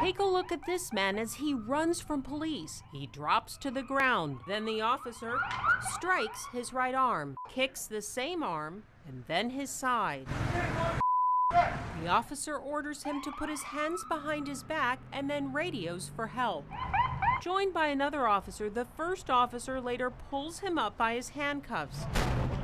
Take a look at this man as he runs from police. He drops to the ground. Then the officer strikes his right arm, kicks the same arm, and then his side. The officer orders him to put his hands behind his back and then radios for help. Joined by another officer, the first officer later pulls him up by his handcuffs.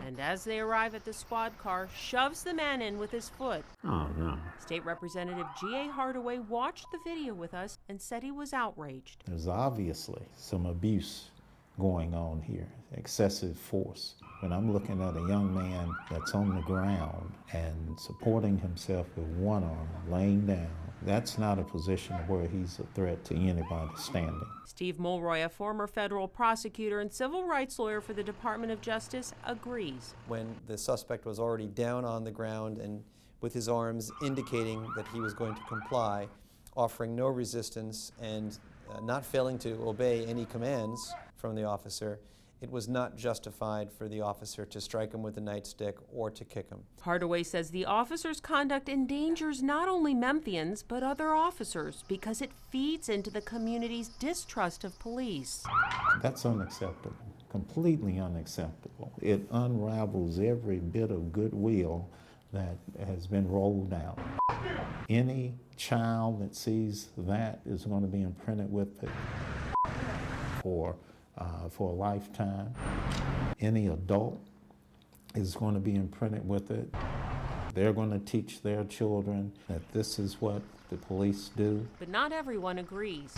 And as they arrive at the squad car, shoves the man in with his foot. Oh, no. State Representative G.A. Hardaway watched the video with us and said he was outraged. There's obviously some abuse going on here, excessive force. When I'm looking at a young man that's on the ground and supporting himself with one arm, laying down, that's not a position where he's a threat to anybody standing. Steve Mulroy, a former federal prosecutor and civil rights lawyer for the Department of Justice, agrees. When the suspect was already down on the ground and with his arms indicating that he was going to comply, offering no resistance and not failing to obey any commands from the officer, it was not justified for the officer to strike him with a nightstick or to kick him. Hardaway says the officer's conduct endangers not only Memphians, but other officers because it feeds into the community's distrust of police. That's unacceptable, completely unacceptable. It unravels every bit of goodwill that has been rolled out. Any child that sees that is going to be imprinted with it for a lifetime. Any adult is going to be imprinted with it. They're going to teach their children that this is what the police do. But not everyone agrees.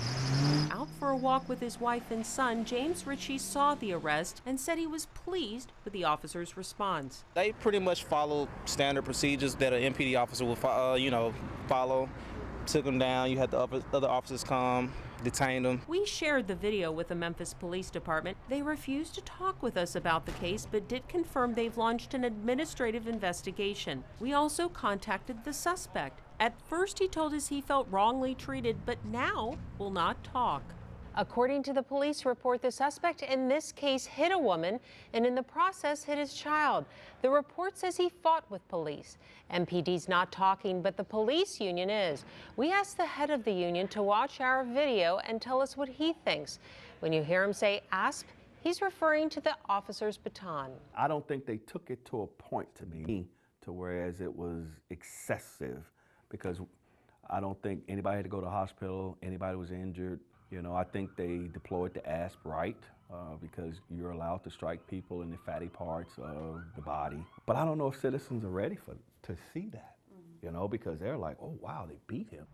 Out for a walk with his wife and son, James Ritchie saw the arrest and said he was pleased with the officer's response. They pretty much followed standard procedures that an MPD officer would follow. Took him down, you had the other officers come, detained him. We shared the video with the Memphis Police Department. They refused to talk with us about the case, but did confirm they've launched an administrative investigation. We also contacted the suspect. At first, he told us he felt wrongly treated, but now will not talk. According to the police report, the suspect in this case hit a woman and in the process hit his child. The report says he fought with police. MPD's not talking, but the police union is. We asked the head of the union to watch our video and tell us what he thinks. When you hear him say ASP, he's referring to the officer's baton. I don't think they took it to a point to me to whereas it was excessive, because I don't think anybody had to go to the hospital, anybody was injured. You know, I think they deployed the ASP right because you're allowed to strike people in the fatty parts of the body. But I don't know if citizens are ready to see that, you know, because they're like, oh, wow, they beat him.